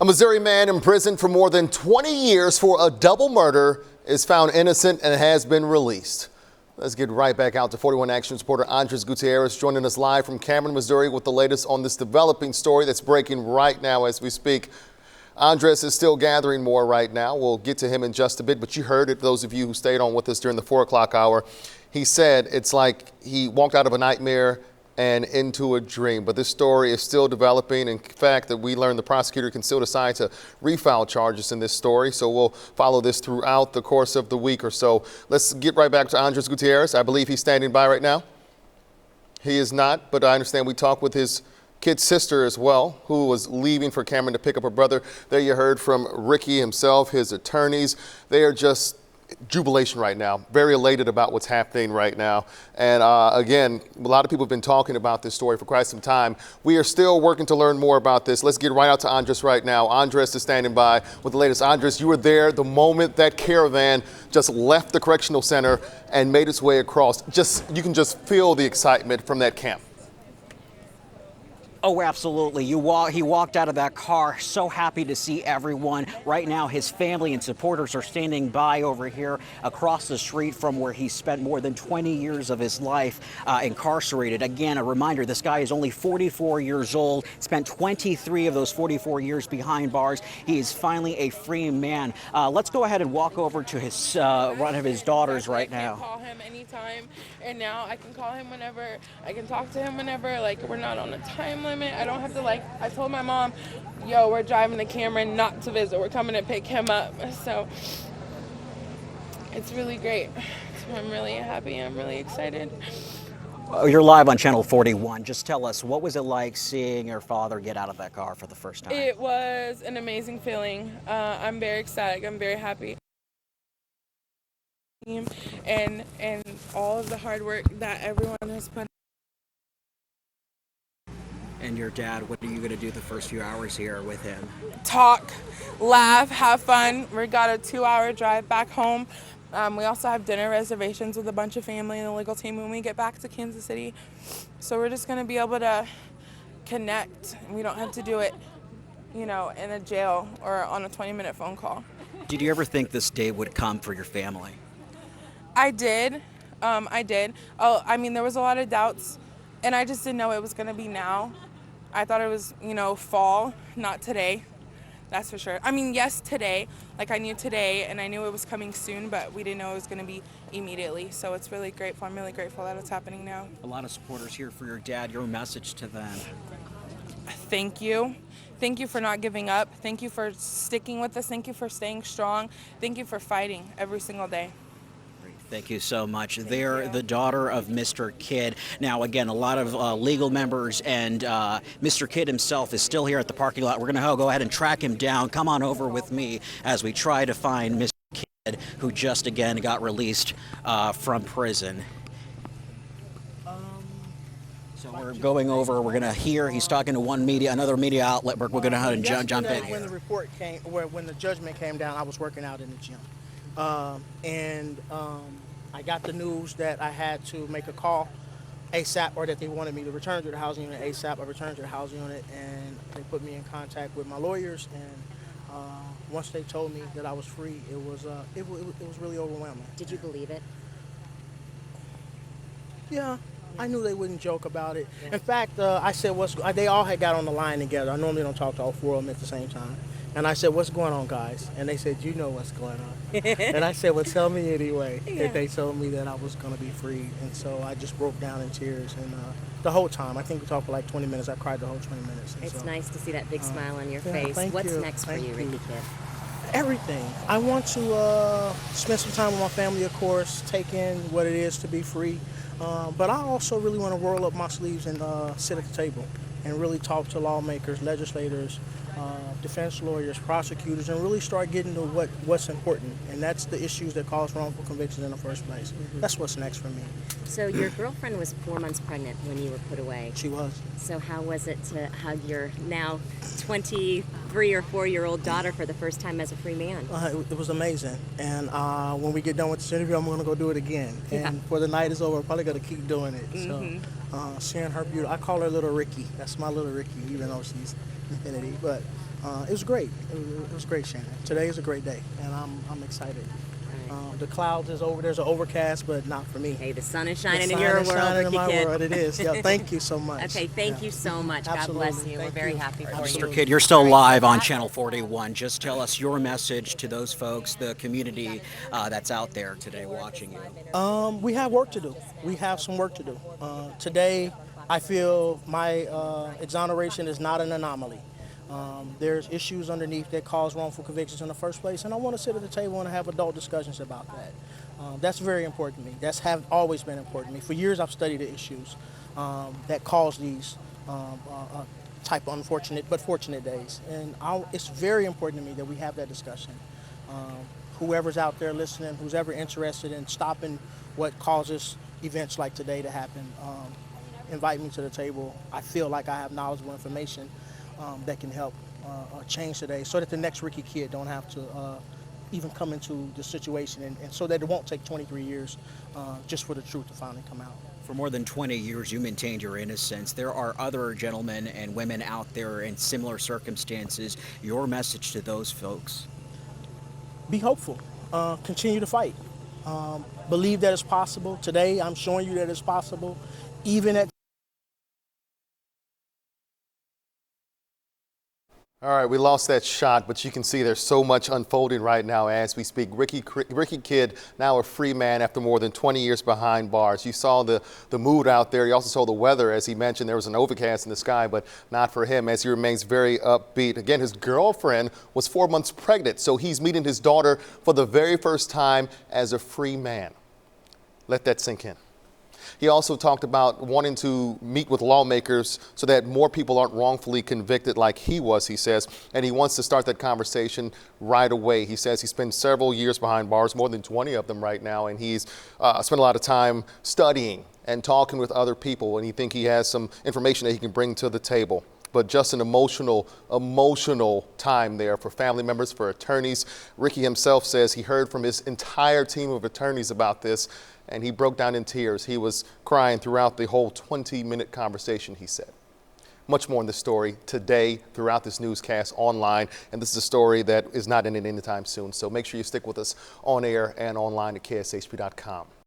A Missouri man imprisoned for more than 20 years for a double murder is found innocent and has been released. Let's get right back out to 41 Action reporter Andres Gutierrez joining us live from Cameron, Missouri with the latest on this developing story that's breaking right now as we speak. Andres is still gathering more right now. We'll get to him in just a bit, but you heard it, those of you who stayed on with us during the 4 o'clock hour. He said it's like he walked out of a nightmare and into a dream. But this story is still developing. In fact, that we learned the prosecutor can still decide to refile charges in this story. So we'll follow this throughout the course of the week or so. Let's get right back to Andres Gutierrez. I believe he's standing by right now. He is not, but I understand we talked with his kid's sister as well, who was leaving for Cameron to pick up her brother. There you heard from Ricky himself, his attorneys. They are just jubilation right now, very elated about what's happening right now. And again, a lot of people have been talking about this story for quite some time. We are still working to learn more about this. Let's get right out to Andres right now. Andres is standing by with the latest. Andres, you were there the moment that caravan just left the correctional center and made its way across. You can just feel the excitement from that camp. Oh, absolutely. He walked out of that car so happy to see everyone. Right now, his family and supporters are standing by over here across the street from where he spent more than 20 years of his life incarcerated. Again, a reminder, this guy is only 44 years old, spent 23 of those 44 years behind bars. He is finally a free man. Let's go ahead and walk over to his one of his daughters right now. I can call him anytime, and now I can call him whenever. I can talk to him whenever. Like, we're not on a time limit. I don't have to, I told my mom, yo, we're driving to Cameron not to visit. We're coming to pick him up. So it's really great. So I'm really happy. I'm really excited. You're live on Channel 41. Just tell us, what was it like seeing your father get out of that car for the first time? It was an amazing feeling. I'm very ecstatic. I'm very happy. And all of the hard work that everyone has put. And your dad, what are you going to do the first few hours here with him? Talk, laugh, have fun. We got a 2-hour drive back home. We also have dinner reservations with a bunch of family and the legal team when we get back to Kansas City. So we're just going to be able to connect. We don't have to do it, in a jail or on a 20-minute phone call. Did you ever think this day would come for your family? I did. I did. Oh, there was a lot of doubts, and I just didn't know it was going to be now. I thought it was, fall, not today. That's for sure. Yes, today. I knew today, and I knew it was coming soon, but we didn't know it was going to be immediately. So it's really grateful. I'm really grateful that it's happening now. A lot of supporters here for your dad. Your message to them? Thank you. Thank you for not giving up. Thank you for sticking with us. Thank you for staying strong. Thank you for fighting every single day. Thank you so much. They're the daughter of Mr. Kidd. Now, again, a lot of legal members and Mr. Kidd himself is still here at the parking lot. We're going to go ahead and track him down. Come on over with me as we try to find Mr. Kidd, who just again got released from prison. So we're going over. We're going to hear he's talking to another media outlet. We're going to jump in here. When the report came, when the judgment came down, I was working out in the gym. I got the news that I had to make a call ASAP, or that they wanted me to return to the housing unit ASAP. I returned to the housing unit, and they put me in contact with my lawyers. And once they told me that I was free, it was really overwhelming. Did you believe it? Yeah, I knew they wouldn't joke about it. In fact, I said, they all had got on the line together. I normally don't talk to all 4 of them at the same time. And I said, what's going on, guys? And they said, you know what's going on. And I said, well, tell me anyway. Yeah. And they told me that I was going to be free. And so I just broke down in tears. And the whole time, I think we talked for 20 minutes. I cried the whole 20 minutes. And it's nice to see that big smile on your face. What's next for you, Ricky Kidd? Everything. I want to spend some time with my family, of course, take in what it is to be free. But I also really want to roll up my sleeves and sit at the table and really talk to lawmakers, legislators, defense lawyers, prosecutors, and really start getting to what's important. And that's the issues that cause wrongful convictions in the first place. Mm-hmm. That's what's next for me. So your girlfriend was 4 months pregnant when you were put away. She was. So how was it to hug your now 23 or 4-year-old daughter for the first time as a free man? It was amazing. And when we get done with this interview, I'm going to go do it again. And before the night is over, I'm probably going to keep doing it. Mm-hmm. So seeing her beautiful, I call her little Ricky. That's my little Ricky, even though she's infinity. But It was great. It was great, Shannon. Today is a great day, and I'm excited. The clouds is over. There's an overcast, but not for me. Hey, the sun is The shining in sun your is world, shining in Ricky my Kid. world. It is. Yeah, thank you so much. Okay, thank Yeah. you so much. God Absolutely. bless you. We're Thank very you. happy for you. Absolutely. Mr. Kidd, you're still live on Channel 41. Just tell us your message to those folks, the community that's out there today watching you. We have work to do. We have some work to do. Today, I feel my exoneration is not an anomaly. There's issues underneath that cause wrongful convictions in the first place, and I want to sit at the table and have adult discussions about that. That's very important to me. That's have always been important to me. For years, I've studied the issues that cause these type of unfortunate but fortunate days, and it's very important to me that we have that discussion. Whoever's out there listening, who's ever interested in stopping what causes events like today to happen, invite me to the table. I feel like I have knowledgeable information that can help change today so that the next Ricky Kid don't have to even come into the situation and so that it won't take 23 years just for the truth to finally come out. For more than 20 years, you maintained your innocence. There are other gentlemen and women out there in similar circumstances. Your message to those folks? Be hopeful. Continue to fight. Believe that it's possible. Today, I'm showing you that it's possible, even at. All right, we lost that shot, but you can see there's so much unfolding right now as we speak. Ricky Kid, now a free man after more than 20 years behind bars. You saw the mood out there. You also saw the weather. As he mentioned, there was an overcast in the sky, but not for him as he remains very upbeat. Again, his girlfriend was 4 months pregnant, so he's meeting his daughter for the very first time as a free man. Let that sink in. He also talked about wanting to meet with lawmakers so that more people aren't wrongfully convicted like he was, he says, and he wants to start that conversation right away. He says he spent several years behind bars, more than 20 of them right now, and he's spent a lot of time studying and talking with other people, and he thinks he has some information that he can bring to the table. But just an emotional time there for family members, for attorneys. Ricky himself says he heard from his entire team of attorneys about this, and he broke down in tears. He was crying throughout the whole 20-minute conversation, he said. Much more in this story today throughout this newscast online, and this is a story that is not ending anytime soon. So make sure you stick with us on air and online at kshp.com.